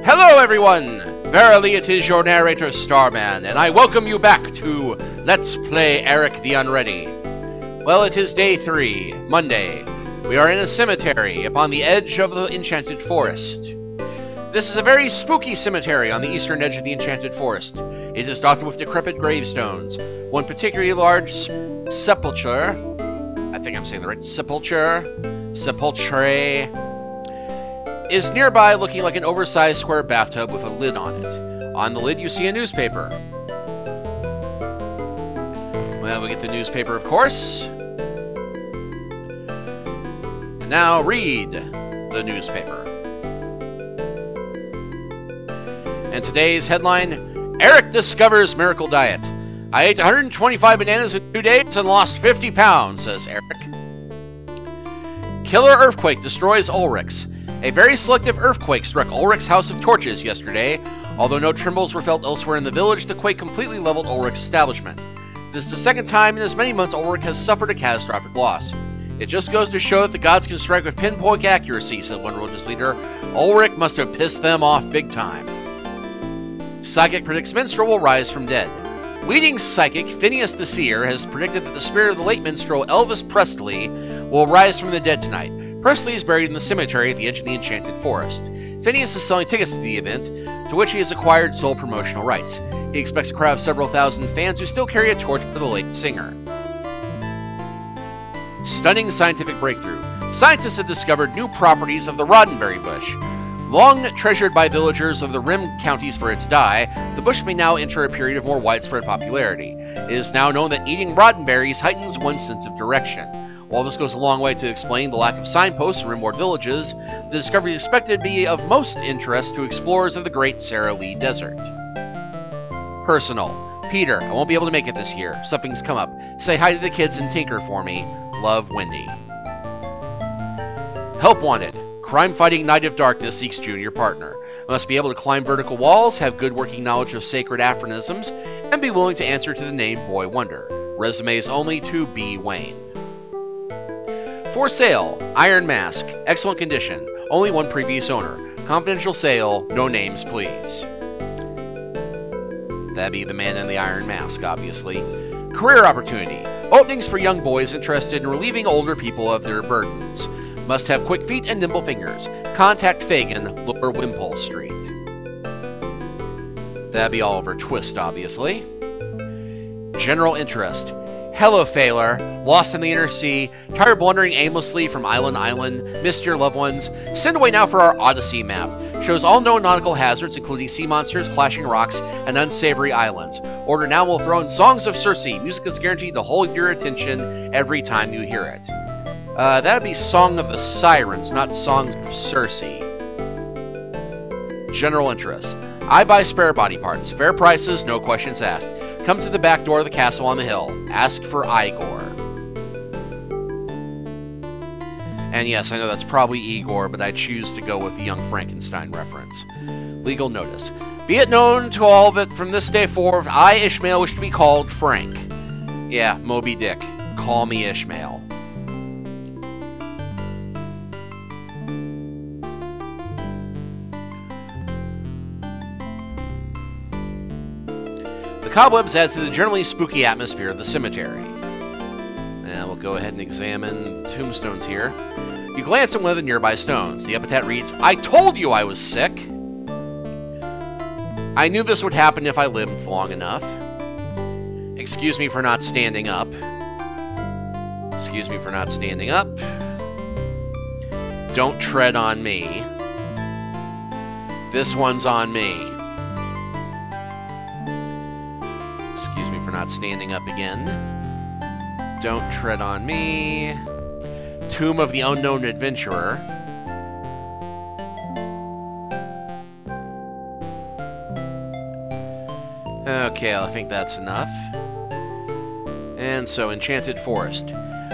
Hello everyone! Verily it is your narrator Starman, and I welcome you back to Let's Play Eric the Unready. Well, it is day 3, Monday. We are in a cemetery upon the edge of the Enchanted Forest. This is a very spooky cemetery on the eastern edge of the Enchanted Forest. It is dotted with decrepit gravestones. One particularly large sepulchre, I think I'm saying the right, sepulchre, is nearby, looking like an oversized square bathtub with a lid on it. On the lid you see a newspaper. Well, we get the newspaper, of course. And now read the newspaper. And today's headline, Eric discovers miracle diet. I ate 125 bananas in 2 days and lost 50 pounds, says Eric. Killer earthquake destroys Ulrich's. A very selective earthquake struck Ulrich's House of Torches yesterday. Although no trembles were felt elsewhere in the village, the quake completely leveled Ulrich's establishment. This is the second time in as many months Ulrich has suffered a catastrophic loss. It just goes to show that the gods can strike with pinpoint accuracy, said one religious leader. Ulrich must have pissed them off big time. Psychic predicts minstrel will rise from dead. Leading psychic Phineas the Seer has predicted that the spirit of the late minstrel Elvis Presley will rise from the dead tonight. Presley is buried in the cemetery at the edge of the Enchanted Forest. Phineas is selling tickets to the event, to which he has acquired sole promotional rights. He expects a crowd of several thousand fans who still carry a torch for the late singer. Stunning scientific breakthrough. Scientists have discovered new properties of the roddenberry bush. Long treasured by villagers of the rim counties for its dye, the bush may now enter a period of more widespread popularity. It is now known that eating roddenberries heightens one's sense of direction. While this goes a long way to explain the lack of signposts in rimboard villages, the discovery is expected to be of most interest to explorers of the Great Sara Lee Desert. Personal. Peter, I won't be able to make it this year. Something's come up. Say hi to the kids and tinker for me. Love, Wendy. Help wanted. Crime-fighting Knight of Darkness seeks junior partner. Must be able to climb vertical walls, have good working knowledge of sacred aphorisms, and be willing to answer to the name Boy Wonder. Resumes only to B. Wayne. For sale, Iron Mask, excellent condition, only one previous owner. Confidential sale, no names please. That'd be the man in the Iron Mask, obviously. Career opportunity, openings for young boys interested in relieving older people of their burdens. Must have quick feet and nimble fingers. Contact Fagin, Lower Wimpole Street. That'd be Oliver Twist, obviously. General interest. Hello, Failure. Lost in the inner sea. Tired of wandering aimlessly from island to island. Missed your loved ones. Send away now for our Odyssey map. Shows all known nautical hazards, including sea monsters, clashing rocks, and unsavory islands. Order now will throw in Songs of Circe. Music is guaranteed to hold your attention every time you hear it. That'd be Song of the Sirens, not Songs of Circe. General interest. I buy spare body parts. Fair prices, no questions asked. Come to the back door of the castle on the hill. Ask for Igor. And yes, I know that's probably Igor, but I choose to go with the Young Frankenstein reference. Legal notice. Be it known to all that from this day forward, I, Ishmael, wish to be called Frank. Yeah, Moby Dick. Call me Ishmael. Cobwebs add to the generally spooky atmosphere of the cemetery. And we'll go ahead and examine the tombstones here. You glance at one of the nearby stones. The epitaph reads, I told you I was sick! I knew this would happen if I lived long enough. Excuse me for not standing up. Excuse me for not standing up. Don't tread on me. This one's on me. Excuse me for not standing up again. Don't tread on me. Tomb of the Unknown Adventurer. Okay, I think that's enough. And so, Enchanted Forest.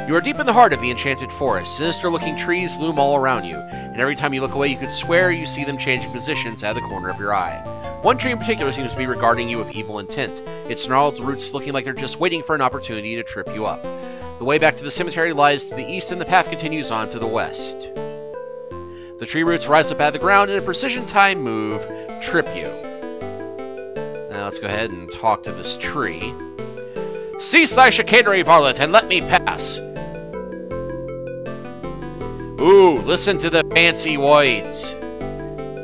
You are deep in the heart of the Enchanted Forest. Sinister-looking trees loom all around you, and every time you look away, you could swear you see them changing positions out of the corner of your eye. One tree in particular seems to be regarding you with evil intent, its gnarled roots looking like they're just waiting for an opportunity to trip you up. The way back to the cemetery lies to the east, and the path continues on to the west. The tree roots rise up out of the ground and a precision time move trip you. Now let's go ahead and talk to this tree. Cease thy chicanery, varlet, and let me pass. Ooh, listen to the fancy words.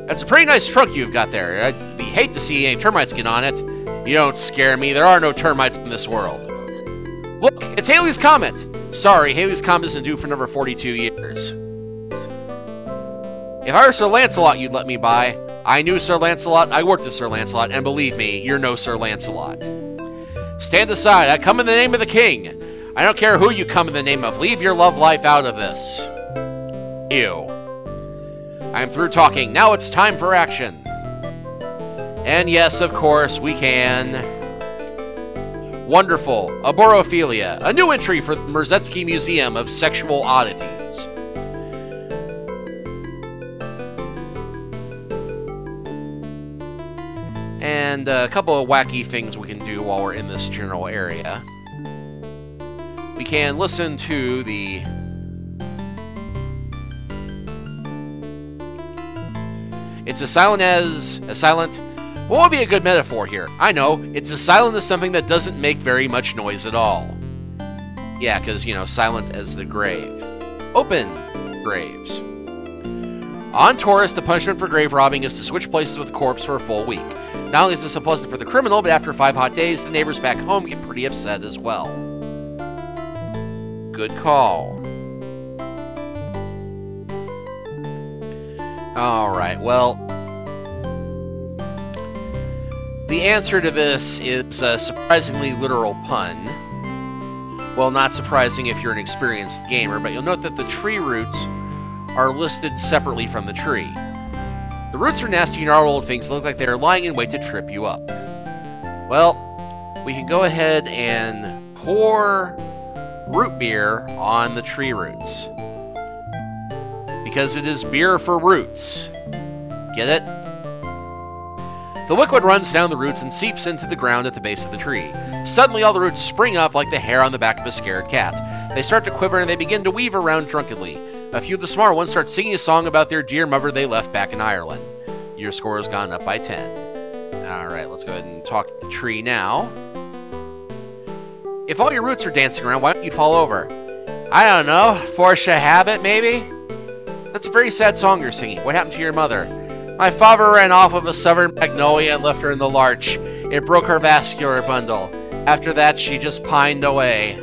That's a pretty nice trunk you've got there. I'd hate to see any termites get on it. You don't scare me. There are no termites in this world. Look, it's Halley's Comet. Sorry, Halley's Comet isn't due for another 42 years. If I were Sir Lancelot, you'd let me by. I knew Sir Lancelot, I worked with Sir Lancelot, and believe me, you're no Sir Lancelot. Stand aside, I come in the name of the king. I don't care who you come in the name of, leave your love life out of this. Ew. I'm through talking, now it's time for action. And yes, of course, we can. Wonderful, Aborophilia, a new entry for the Merzetsky Museum of Sexual Oddities. And a couple of wacky things we can do while we're in this general area. We can listen to the... It's as silent as... What would be a good metaphor here? I know, it's as silent as something that doesn't make very much noise at all. Yeah, because, you know, silent as the grave. Open graves. On Taurus, the punishment for grave robbing is to switch places with the corpse for a full week. Not only is this unpleasant for the criminal, but after 5 hot days, the neighbors back home get pretty upset as well. Good call. Alright, well... The answer to this is a surprisingly literal pun. Well, not surprising if you're an experienced gamer, but you'll note that the tree roots are listed separately from the tree. The roots are nasty, gnarled old things that look like they are lying in wait to trip you up. Well, we can go ahead and pour root beer on the tree roots. Because it is beer for roots. Get it? The liquid runs down the roots and seeps into the ground at the base of the tree. Suddenly all the roots spring up like the hair on the back of a scared cat. They start to quiver and they begin to weave around drunkenly. A few of the smart ones start singing a song about their dear mother they left back in Ireland. Your score has gone up by 10. Alright, let's go ahead and talk to the tree now. If all your roots are dancing around, why don't you fall over? I don't know, force a habit, maybe? That's a very sad song you're singing. What happened to your mother? My father ran off with a southern magnolia and left her in the larch. It broke her vascular bundle. After that, she just pined away.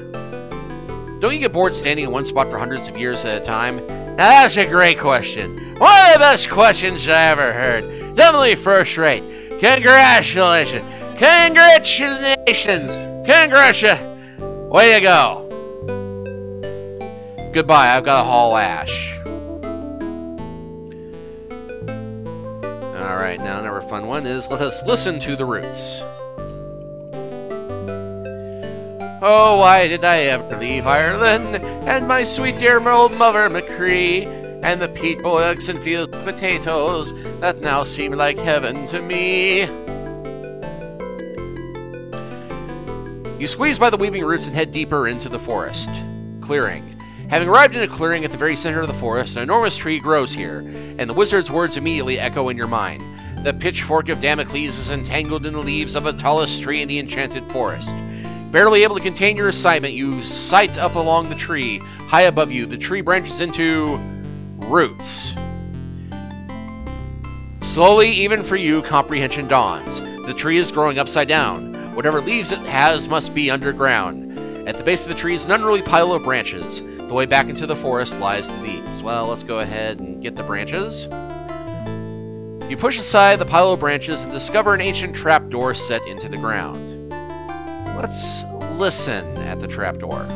Don't you get bored standing in one spot for hundreds of years at a time? Now that's a great question. One of the best questions I ever heard. Definitely first rate. Congratulations. Congratulations. Way to go. Goodbye, I've got to haul ash. Alright, now another fun one is let us listen to the roots. Oh, why did I ever leave Ireland, and my sweet dear old mother McCree, and the peat bogs and fields of potatoes that now seem like heaven to me. You squeeze by the weaving roots and head deeper into the forest. Clearing. Having arrived in a clearing at the very center of the forest, an enormous tree grows here, and the wizard's words immediately echo in your mind. The Pitchfork of Damocles is entangled in the leaves of the tallest tree in the Enchanted Forest. Barely able to contain your excitement, you sight up along the tree. High above you, the tree branches into roots. Slowly, even for you, comprehension dawns. The tree is growing upside down. Whatever leaves it has must be underground. At the base of the tree is an unruly pile of branches. The way back into the forest lies to the east. Well, let's go ahead and get the branches. You push aside the pile of branches and discover an ancient trapdoor set into the ground. Let's listen at the trapdoor.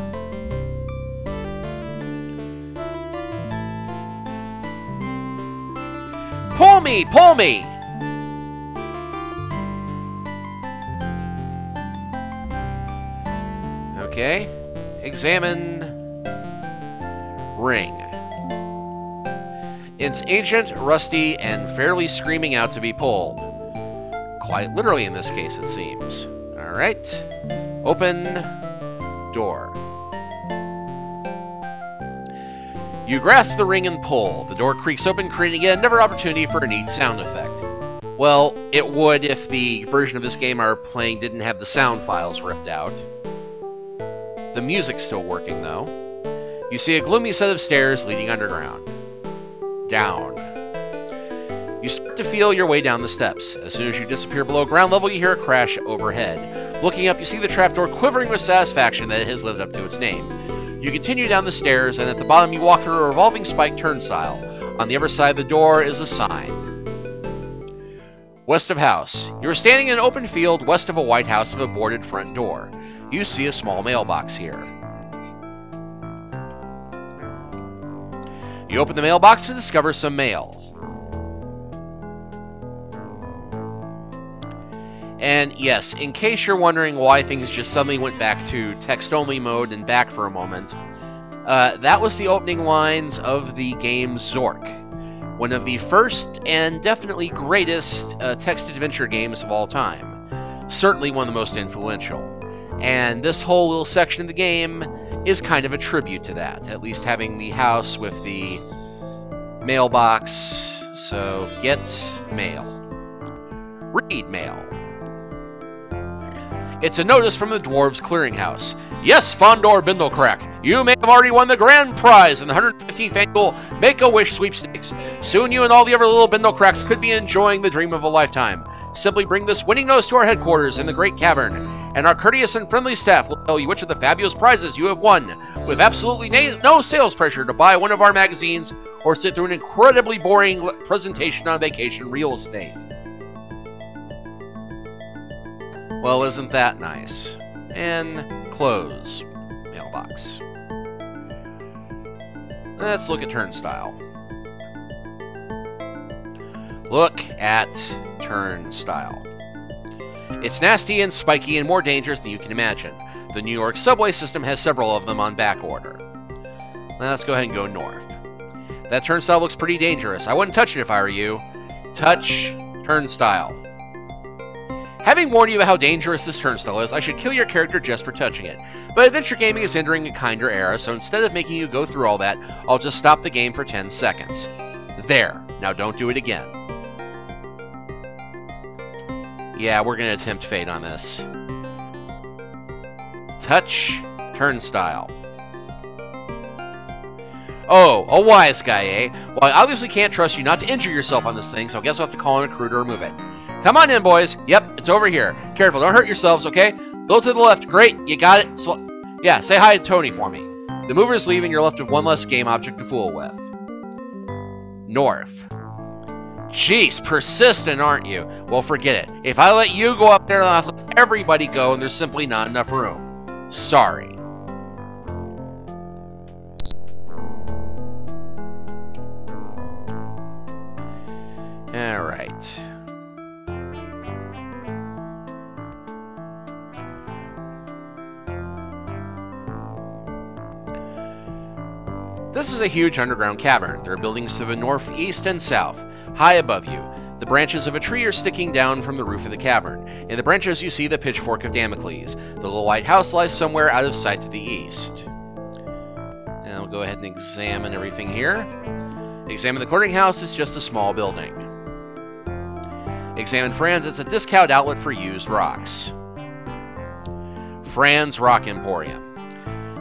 Pull me! Pull me! Okay. Examine ring. It's ancient, rusty, and fairly screaming out to be pulled. Quite literally in this case, it seems. Alright. Open door. You grasp the ring and pull. The door creaks open, creating yet another opportunity for a neat sound effect. Well, it would if the version of this game I'm playing didn't have the sound files ripped out. The music's still working, though. You see a gloomy set of stairs leading underground. Down. You start to feel your way down the steps. As soon as you disappear below ground level, you hear a crash overhead. Looking up, you see the trapdoor quivering with satisfaction that it has lived up to its name. You continue down the stairs, and at the bottom you walk through a revolving spike turnstile. On the other side of the door is a sign. West of house. You are standing in an open field west of a white house with a boarded front door. You see a small mailbox here. You open the mailbox to discover some mail. And yes, in case you're wondering why things just suddenly went back to text-only mode and back for a moment, that was the opening lines of the game Zork, one of the first and definitely greatest text adventure games of all time. Certainly one of the most influential. And this whole little section of the game is kind of a tribute to that, at least having the house with the mailbox. So, get mail. Read mail. It's a notice from the Dwarves Clearinghouse. Yes, Fondor Bindlecrack, you may have already won the grand prize in the 115th annual Make-A-Wish sweepstakes. Soon you and all the other little Bindlecracks could be enjoying the dream of a lifetime. Simply bring this winning notice to our headquarters in the Great Cavern, and our courteous and friendly staff will tell you which of the fabulous prizes you have won, with absolutely no sales pressure to buy one of our magazines or sit through an incredibly boring presentation on vacation real estate. Well, isn't that nice? And close mailbox. Let's look at turnstile. Look at turnstile. It's nasty and spiky and more dangerous than you can imagine. The New York subway system has several of them on back order. Now let's go ahead and go north. That turnstile looks pretty dangerous. I wouldn't touch it if I were you. Touch turnstile. Having warned you about how dangerous this turnstile is, I should kill your character just for touching it. But adventure gaming is entering a kinder era, so instead of making you go through all that, I'll just stop the game for 10 seconds. There. Now don't do it again. Yeah, we're going to attempt fate on this. Touch turnstile. Oh, a wise guy, eh? Well, I obviously can't trust you not to injure yourself on this thing, so I guess I'll have to call in a crew to remove it. Come on in, boys. Yep, it's over here. Careful, don't hurt yourselves, okay? Go to the left. Great, you got it. So, yeah, say hi to Tony for me. The mover's leaving, you're left with one less game object to fool with. North. Jeez, persistent, aren't you? Well, forget it. If I let you go up there, I'll have to let everybody go, and there's simply not enough room. Sorry. Alright. This is a huge underground cavern. There are buildings to the north, east, and south. High above you, the branches of a tree are sticking down from the roof of the cavern. In the branches you see the Pitchfork of Damocles. The little white house lies somewhere out of sight to the east. Now we'll go ahead and examine everything here. Examine the clearinghouse, it's just a small building. Examine Franz, it's a discount outlet for used rocks. Franz Rock Emporium.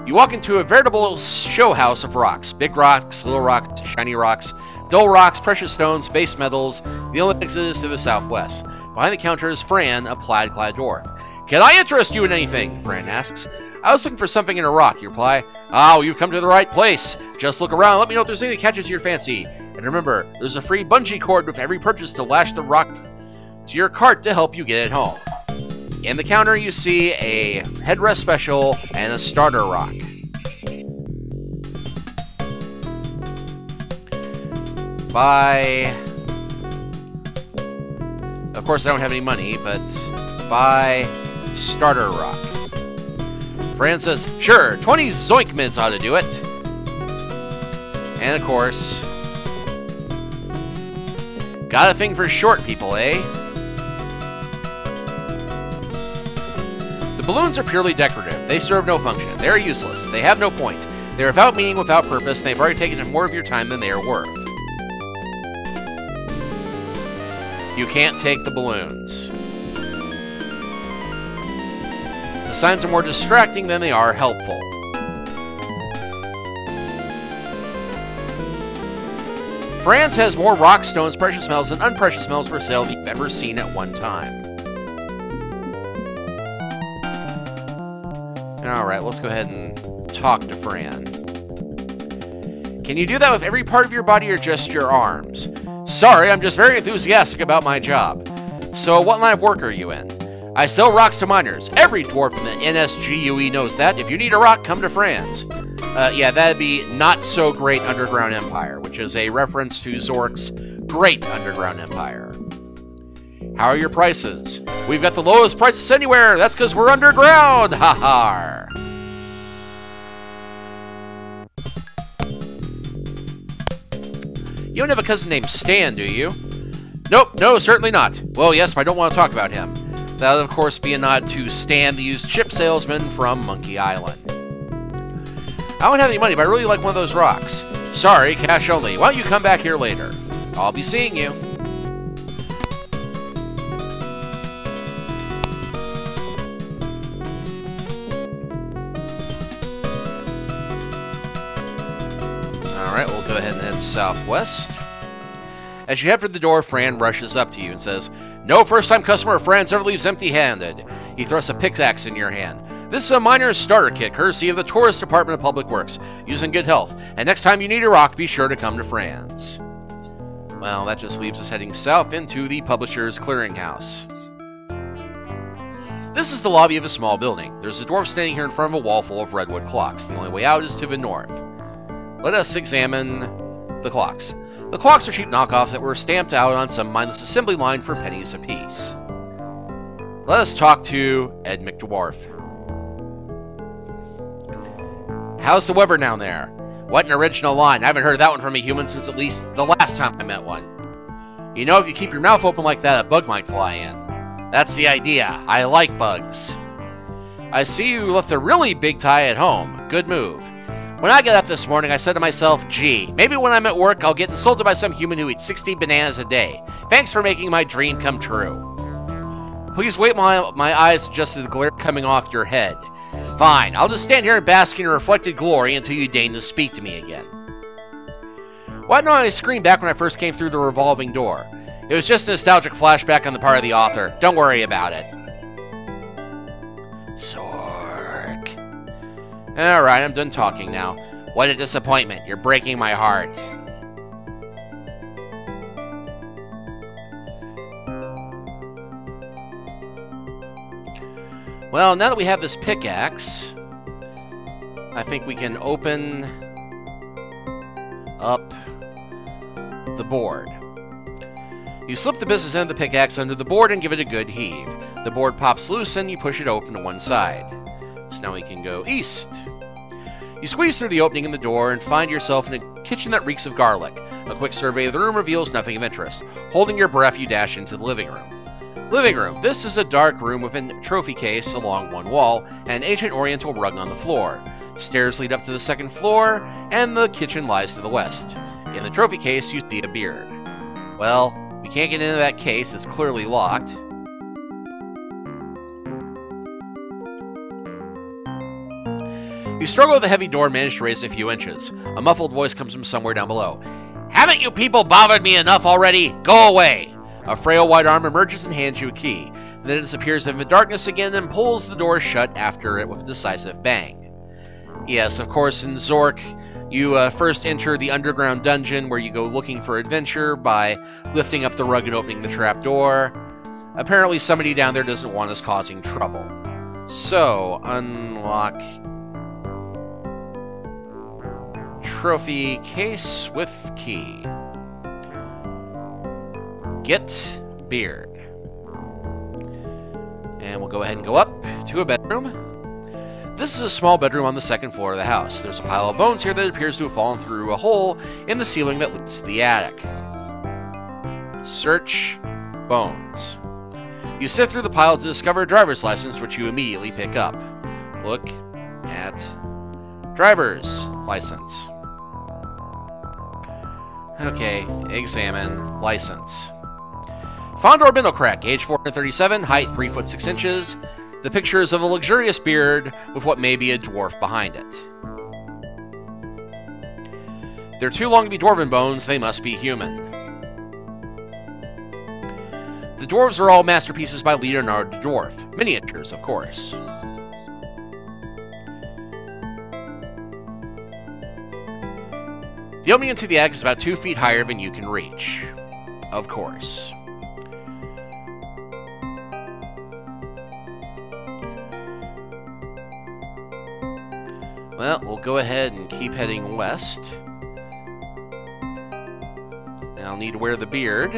You walk into a veritable show house of rocks. Big rocks, little rocks, shiny rocks, dull rocks, precious stones, base metals. The only exit is to the southwest. Behind the counter is Fran, a plaid-clad dwarf. Can I interest you in anything? Fran asks. I was looking for something in a rock, you reply. Oh, you've come to the right place. Just look around, let me know if there's anything that catches your fancy. And remember, there's a free bungee cord with every purchase to lash the rock to your cart to help you get it home. In the counter, you see a headrest special and a starter rock. Buy... Of course, I don't have any money, but buy starter rock. Fran says, sure, 20 zoink mints ought to do it. And of course, got a thing for short people, eh? The balloons are purely decorative. They serve no function. They are useless. They have no point. They're without meaning, without purpose, and they've already taken more of your time than they are worth. You can't take the balloons. The signs are more distracting than they are helpful. France has more rock, stones, precious metals, and unprecious metals for sale than you've ever seen at one time. Alright, let's go ahead and talk to Fran. Can you do that with every part of your body or just your arms? Sorry, I'm just very enthusiastic about my job. So what line of work are you in? I sell rocks to miners. Every dwarf in the NSFW knows that. If you need a rock, come to Fran's. Yeah, that'd be Not So Great Underground Empire, which is a reference to Zork's Great Underground Empire. How are your prices? We've got the lowest prices anywhere. That's because we're underground. Ha ha. You don't have a cousin named Stan, do you? Nope, no, certainly not. Well, yes, but I don't want to talk about him. That would, of course, be a nod to Stan, the used chip salesman from Monkey Island. I don't have any money, but I really like one of those rocks. Sorry, cash only. Why don't you come back here later? I'll be seeing you. Alright, we'll go ahead and head southwest. As you head for the door, Fran rushes up to you and says, "No first-time customer of Fran's ever leaves empty-handed." He thrusts a pickaxe in your hand. "This is a miner's starter kit, courtesy of the Tourist Department of Public Works. Use in good health. And next time you need a rock, be sure to come to Fran's." Well, that just leaves us heading south into the Publisher's Clearinghouse. This is the lobby of a small building. There's a dwarf standing here in front of a wall full of redwood clocks. The only way out is to the north. Let us examine the clocks. The clocks are cheap knockoffs that were stamped out on some mindless assembly line for pennies apiece. Let us talk to Ed McDwarf. "How's the weather down there?" "What an original line. I haven't heard that one from a human since at least the last time I met one." "You know, if you keep your mouth open like that, a bug might fly in." "That's the idea. I like bugs." "I see you left a really big tie at home. Good move. When I got up this morning, I said to myself, gee, maybe when I'm at work, I'll get insulted by some human who eats 60 bananas a day. Thanks for making my dream come true." "Please wait while my eyes adjust to the glare coming off your head." "Fine, I'll just stand here and bask in your reflected glory until you deign to speak to me again." Why didn't I scream back when I first came through the revolving door? It was just a nostalgic flashback on the part of the author. Don't worry about it. Zork. Alright, I'm done talking now. What a disappointment. You're breaking my heart. Well, now that we have this pickaxe, I think we can open up the board. You slip the business end of the pickaxe under the board and give it a good heave. The board pops loose and you push it open to one side. So now we can go east. You squeeze through the opening in the door and find yourself in a kitchen that reeks of garlic. A quick survey of the room reveals nothing of interest. Holding your breath, you dash into the living room. Living room. This is a dark room with a trophy case along one wall and an ancient oriental rug on the floor. Stairs lead up to the second floor, and the kitchen lies to the west. In the trophy case, you see a beard. Well, we can't get into that case. It's clearly locked. You struggle with the heavy door and manage to raise it a few inches. A muffled voice comes from somewhere down below. "Haven't you people bothered me enough already? Go away!" A frail white arm emerges and hands you a key. Then it disappears in the darkness again and pulls the door shut after it with a decisive bang. Yes, of course, in Zork, you first enter the underground dungeon where you go looking for adventure by lifting up the rug and opening the trapdoor. Apparently somebody down there doesn't want us causing trouble. So, unlock trophy case with key. Get beard. And we'll go ahead and go up to a bedroom. This is a small bedroom on the second floor of the house. There's a pile of bones here that appears to have fallen through a hole in the ceiling that leads to the attic. Search bones. You sift through the pile to discover a driver's license, which you immediately pick up. Look at Driver's license. Okay, examine license. Fondor Bindlecrack, age 437, height 3 foot 6 inches. The picture is of a luxurious beard with what may be a dwarf behind it. They're too long to be dwarven bones, they must be human. The dwarves are all masterpieces by Leonardo da Dwarf. Miniatures, of course. The opening into the attic is about 2 feet higher than you can reach. Of course. Well, we'll go ahead and keep heading west. I'll need to wear the beard.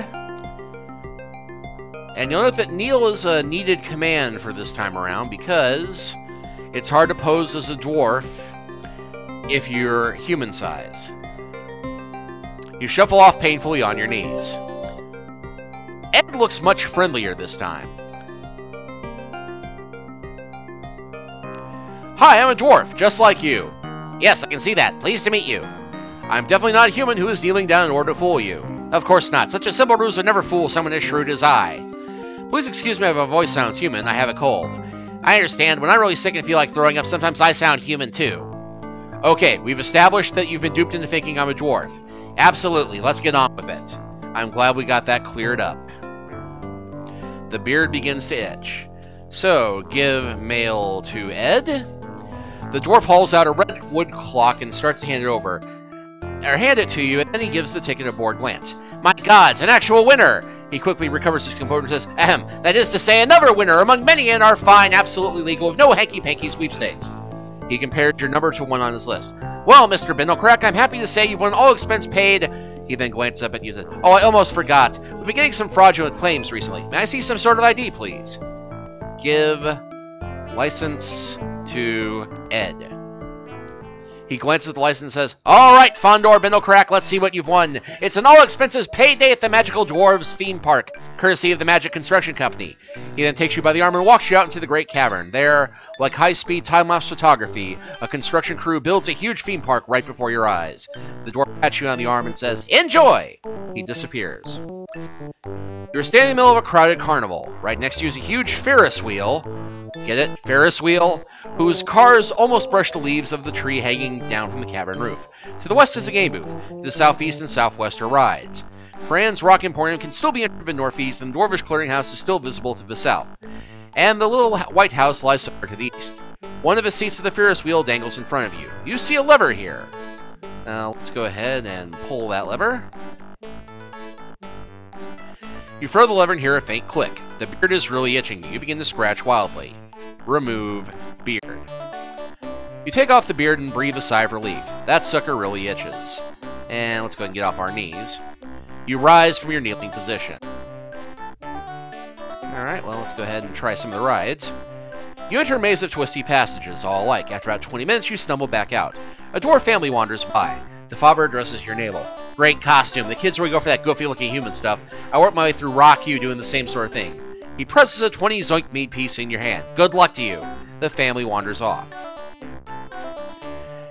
And you'll note that Neil is a needed command for this time around because it's hard to pose as a dwarf if you're human size. You shuffle off painfully on your knees. Ed looks much friendlier this time. Hi, I'm a dwarf, just like you. Yes, I can see that. Pleased to meet you. I'm definitely not a human who is kneeling down in order to fool you. Of course not. Such a simple ruse would never fool someone as shrewd as I. Please excuse me if my voice sounds human. I have a cold. I understand. When I'm really sick and feel like throwing up, sometimes I sound human too. Okay, we've established that you've been duped into thinking I'm a dwarf. Absolutely, let's get on with it. I'm glad we got that cleared up. The beard begins to itch. So, give mail to Ed. The dwarf hauls out a red wood clock and starts to hand it to you, and then he gives the ticket a bored glance. My gods, an actual winner! He quickly recovers his composure and says, Ahem, that is to say, another winner among many in our fine, absolutely legal, with no hanky-panky sweepstakes. He compared your number to one on his list. Well, Mr. Bindlecrack, I'm happy to say you've won all expense paid. He then glanced up at you and said, Oh, I almost forgot. We've been getting some fraudulent claims recently. May I see some sort of ID, please? Give license to Ed. He glances at the license and says, All right, Fondor Bindlecrack, let's see what you've won. It's an all-expenses-paid day at the Magical Dwarves theme park, courtesy of the Magic Construction Company. He then takes you by the arm and walks you out into the Great Cavern. There, like high-speed time-lapse photography, a construction crew builds a huge theme park right before your eyes. The dwarf pats you on the arm and says, Enjoy! He disappears. You're standing in the middle of a crowded carnival. Right next to you is a huge Ferris wheel. Get it? Ferris wheel? Whose cars almost brush the leaves of the tree hanging down from the cavern roof. To the west is a game booth. To the southeast and southwest are rides. Fran's Rock Emporium can still be entered in the northeast, and the Dwarvish Clearinghouse is still visible to the south. And the little white house lies somewhere to the east. One of the seats of the Ferris wheel dangles in front of you. You see a lever here. Now, let's go ahead and pull that lever. You throw the lever and hear a faint click. The beard is really itching. You begin to scratch wildly. Remove beard. You take off the beard and breathe a sigh of relief. That sucker really itches. And let's go ahead and get off our knees. You rise from your kneeling position. Alright, well, let's go ahead and try some of the rides. You enter a maze of twisty passages, all alike. After about 20 minutes, you stumble back out. A dwarf family wanders by. The father addresses your navel. Great costume. The kids really go for that goofy-looking human stuff. I worked my way through Rock U doing the same sort of thing. He presses a 20 zoink mead piece in your hand. Good luck to you. The family wanders off.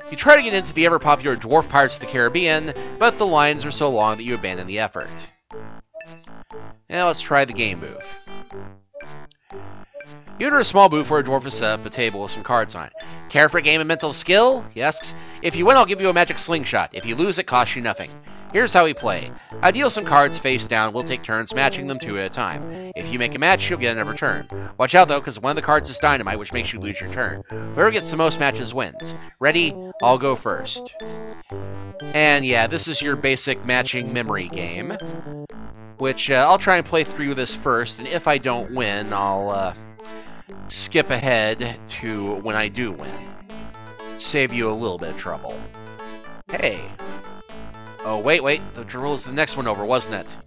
You try to get into the ever-popular Dwarf Pirates of the Caribbean, but the lines are so long that you abandon the effort. Now let's try the game booth. You enter a small booth where a dwarf has set up a table with some cards on it. Care for a game of mental skill? He asks. If you win, I'll give you a magic slingshot. If you lose, it costs you nothing. Here's how we play. I deal some cards face down. We'll take turns matching them 2 at a time. If you make a match, you'll get another turn. Watch out, though, because one of the cards is dynamite, which makes you lose your turn. Whoever gets the most matches wins. Ready? I'll go first. And yeah, this is your basic matching memory game, which I'll try and play through this first, and if I don't win, I'll skip ahead to when I do win. Save you a little bit of trouble. Hey. Oh, wait. The drill was the next one over, wasn't it?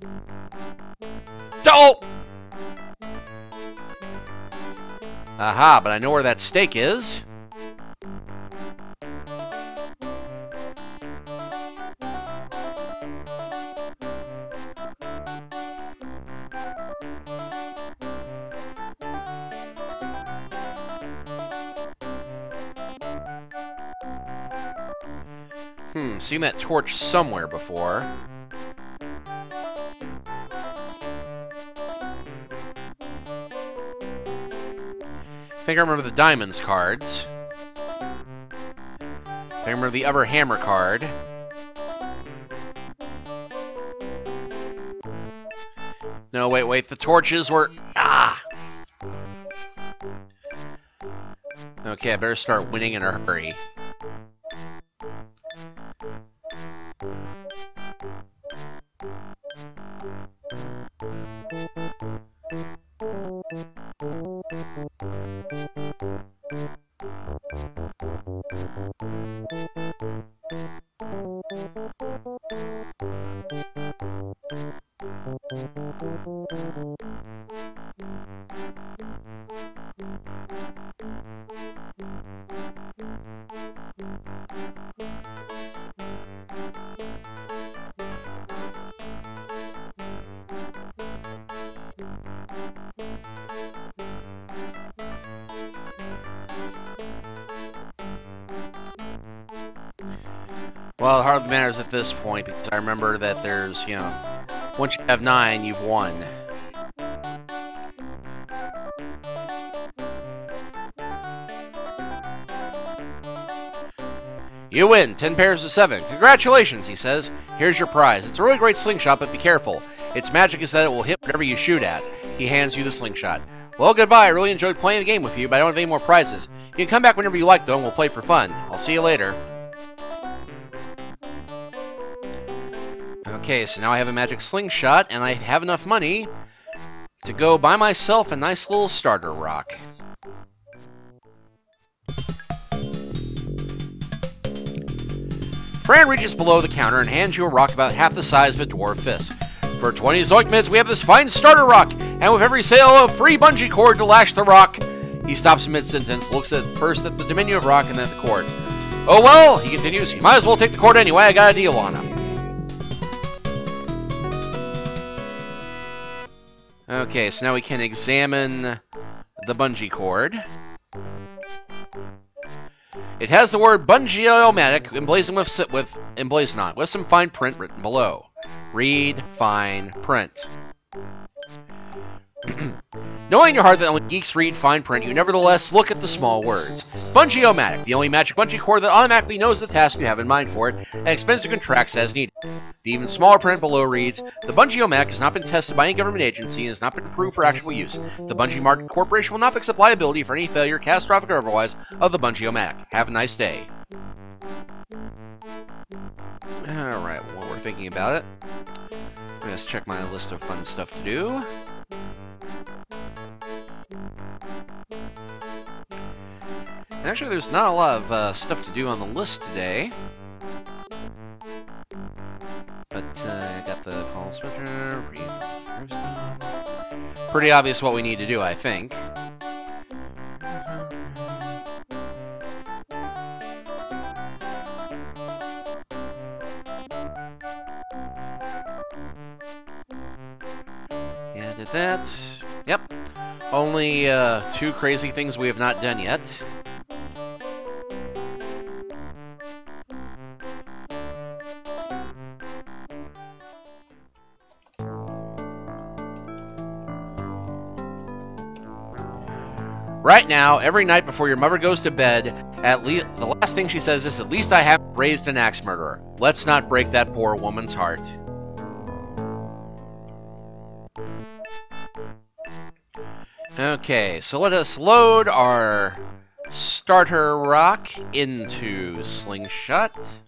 Oh! Aha, but I know where that stake is. I've seen that torch somewhere before. I think I remember the diamonds cards. I remember the other hammer card. No, wait, the torches were... Ah! Okay, I better start winning in a hurry. Well, it hardly matters at this point, because I remember that there's, you know, once you have 9, you've won. You win! 10 pairs of 7. Congratulations, he says. Here's your prize. It's a really great slingshot, but be careful. Its magic is that it will hit whatever you shoot at. He hands you the slingshot. Well, goodbye. I really enjoyed playing the game with you, but I don't have any more prizes. You can come back whenever you like, though, and we'll play for fun. I'll see you later. Okay, so now I have a magic slingshot, and I have enough money to go buy myself a nice little starter rock. Fran reaches below the counter and hands you a rock about half the size of a dwarf fist. For 20 zoikmids, we have this fine starter rock, and with every sale, a free bungee cord to lash the rock. He stops mid-sentence, looks at first at the diminutive rock and then at the cord. Oh well, he continues, you might as well take the cord anyway, I got a deal on him. Okay, so now we can examine the bungee cord. It has the word bungee-o-matic emblazoned with some fine print written below. Read fine print. Knowing in your heart that only geeks read fine print, you nevertheless look at the small words. Bungee-o-matic, the only magic bungee cord that automatically knows the task you have in mind for it, and expends or contracts as needed. The even smaller print below reads, the Bungee-o-matic has not been tested by any government agency and has not been approved for actual use. The Bungee Market Corporation will not accept liability for any failure, catastrophic or otherwise, of the Bungee-o-matic. Have a nice day. Alright, while we're thinking about it, let's check my list of fun stuff to do. Actually, there's not a lot of stuff to do on the list today. But I got the call spectre, pretty obvious what we need to do, I think. Yeah, did that. Yep. Only 2 crazy things we have not done yet. Right now, every night before your mother goes to bed, the last thing she says is, at least I haven't raised an axe murderer. Let's not break that poor woman's heart. Okay, so let us load our starter rock into Slingshot.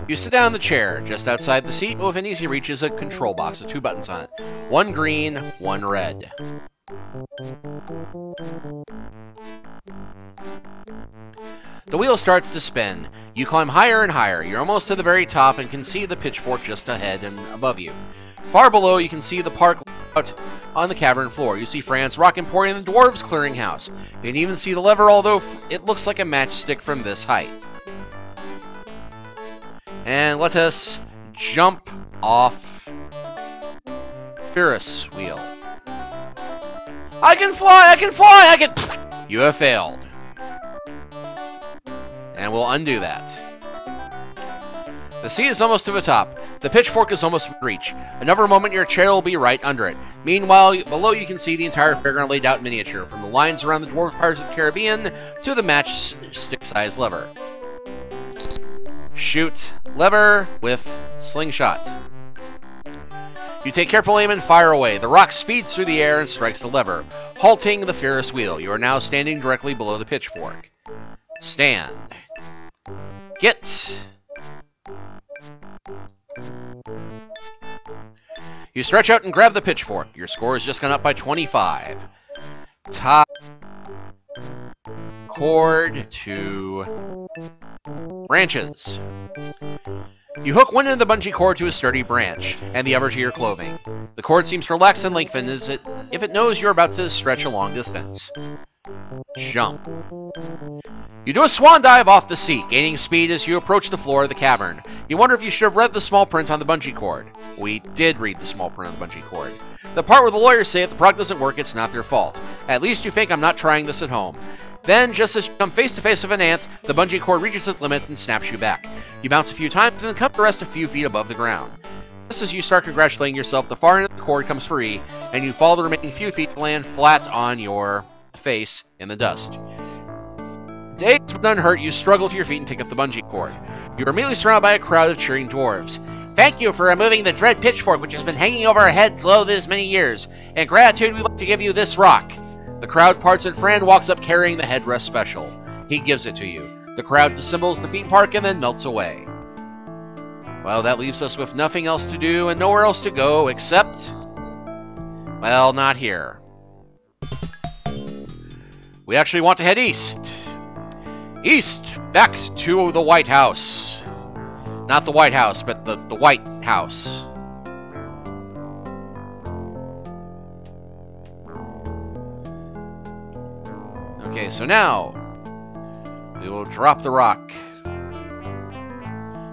You sit down in the chair, just outside the seat, but within easy reach is a control box with 2 buttons on it. 1 green, 1 red. The wheel starts to spin. You climb higher and higher. You're almost to the very top and can see the pitchfork just ahead and above you. Far below, you can see the park out on the cavern floor. You see Fran's Rock Emporium and the Dwarves Clearinghouse. You can even see the lever, although it looks like a matchstick from this height. And let us jump off Ferris wheel. I can fly! I can fly! I can... You have failed. And we'll undo that. The seat is almost to the top. The pitchfork is almost within reach. Another moment, your chair will be right under it. Meanwhile, below you can see the entire fairground laid out in miniature, from the lines around the Dwarven Pirates of the Caribbean to the matchstick-sized lever. Shoot lever with slingshot. You take careful aim and fire away. The rock speeds through the air and strikes the lever, halting the Ferris wheel. You are now standing directly below the pitchfork. Stand. Get. You stretch out and grab the pitchfork. Your score has just gone up by 25. Tie cord to branches. You hook one end of the bungee cord to a sturdy branch, and the other to your clothing. The cord seems to relax and lengthen as if it knows you're about to stretch a long distance. Jump. You do a swan dive off the seat, gaining speed as you approach the floor of the cavern. You wonder if you should have read the small print on the bungee cord. We did read the small print on the bungee cord. The part where the lawyers say if the product doesn't work, it's not their fault. At least you think I'm not trying this at home. Then, just as you come face to face with an ant, the bungee cord reaches its limit and snaps you back. You bounce a few times and then come to rest a few feet above the ground. Just as you start congratulating yourself, the far end of the cord comes free, and you fall the remaining few feet to land flat on your face in the dust. Dazed but unhurt, you struggle to your feet and pick up the bungee cord. You are immediately surrounded by a crowd of cheering dwarves. Thank you for removing the dread pitchfork which has been hanging over our heads low this many years. In gratitude, we'd like to give you this rock. The crowd parts and Fran walks up carrying the headrest special. He gives it to you. The crowd dissembles the theme park and then melts away. Well, that leaves us with nothing else to do and nowhere else to go except... well, not here. We actually want to head east. East! Back to the White House. Not the White House, but the White House. Okay, so now we will drop the rock.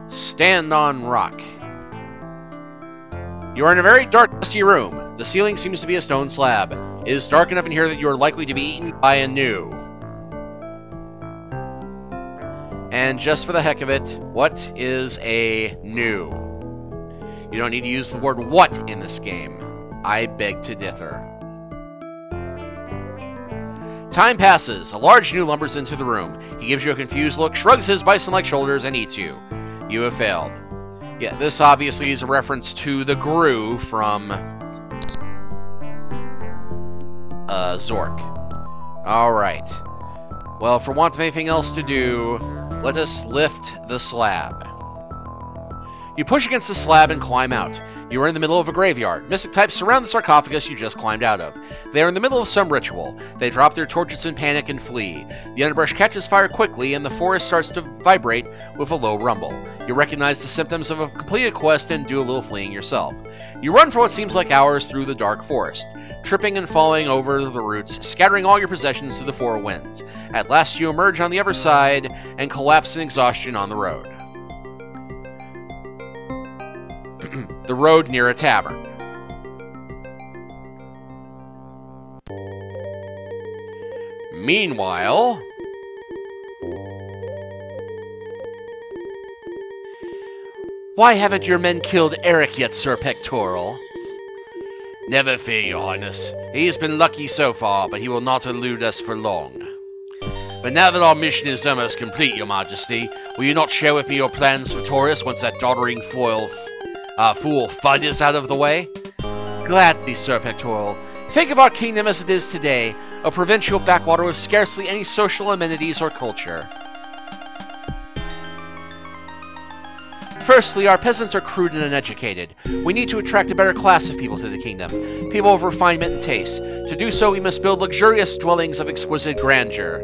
Stand on rock. You are in a very dark, dusty room. The ceiling seems to be a stone slab. It is dark enough in here that you are likely to be eaten by a gnu. And just for the heck of it, what is a gnu? You don't need to use the word what in this game. I beg to differ. Time passes. A large gnu lumbers into the room. He gives you a confused look, shrugs his bison-like shoulders, and eats you. You have failed. Yeah, this obviously is a reference to the Gru from Zork. Alright. Well, for want of anything else to do, let us lift the slab. You push against the slab and climb out. You are in the middle of a graveyard. Mystic types surround the sarcophagus you just climbed out of. They are in the middle of some ritual. They drop their torches in panic and flee. The underbrush catches fire quickly, and the forest starts to vibrate with a low rumble. You recognize the symptoms of a completed quest and do a little fleeing yourself. You run for what seems like hours through the dark forest, tripping and falling over the roots, scattering all your possessions to the four winds. At last you emerge on the other side and collapse in exhaustion on the road. The road near a tavern. Meanwhile... why haven't your men killed Eric yet, Sir Pectoral? Never fear, Your Highness. He has been lucky so far, but he will not elude us for long. But now that our mission is almost complete, Your Majesty, will you not share with me your plans for Taurus once that doddering fool Fudd is out of the way? Gladly, Sir Pectoral. Think of our kingdom as it is today, a provincial backwater with scarcely any social amenities or culture. Firstly, our peasants are crude and uneducated. We need to attract a better class of people to the kingdom, people of refinement and taste. To do so, we must build luxurious dwellings of exquisite grandeur.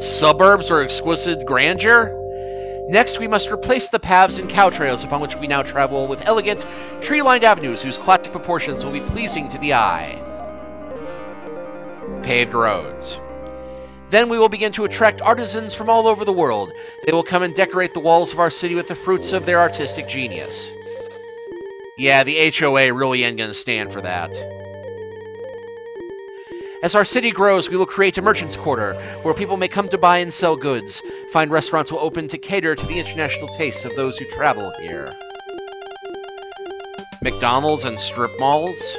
Suburbs or exquisite grandeur? Next, we must replace the paths and cow trails upon which we now travel with elegant, tree-lined avenues whose classic proportions will be pleasing to the eye. Paved roads. Then we will begin to attract artisans from all over the world. They will come and decorate the walls of our city with the fruits of their artistic genius. Yeah, the HOA really ain't gonna stand for that. As our city grows, we will create a merchant's quarter, where people may come to buy and sell goods. Fine restaurants will open to cater to the international tastes of those who travel here. McDonald's and strip malls?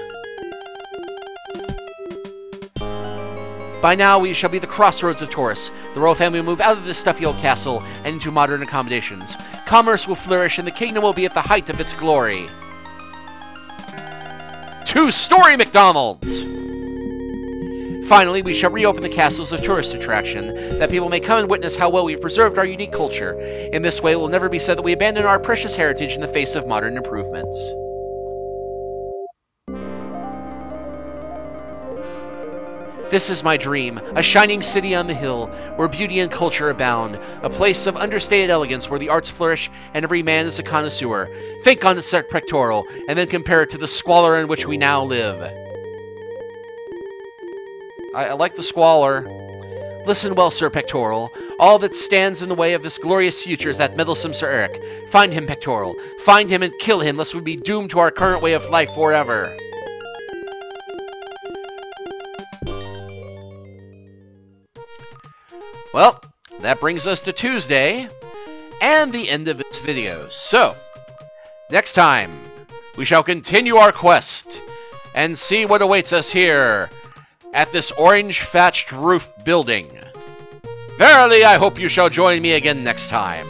By now, we shall be the crossroads of Taurus. The royal family will move out of this stuffy old castle and into modern accommodations. Commerce will flourish, and the kingdom will be at the height of its glory. 2-story McDonald's! Finally, we shall reopen the castle as a tourist attraction, that people may come and witness how well we've preserved our unique culture. In this way, it will never be said that we abandon our precious heritage in the face of modern improvements. This is my dream, a shining city on the hill, where beauty and culture abound, a place of understated elegance where the arts flourish and every man is a connoisseur. Think on it, Sir Pectoral, and then compare it to the squalor in which we now live. I like the squalor. Listen well, Sir Pectoral. All that stands in the way of this glorious future is that meddlesome Sir Eric. Find him, Pectoral. Find him and kill him, lest we be doomed to our current way of life forever. Well, that brings us to Tuesday, and the end of this video. So, next time, we shall continue our quest, and see what awaits us here at this orange-thatched roof building. Verily, I hope you shall join me again next time.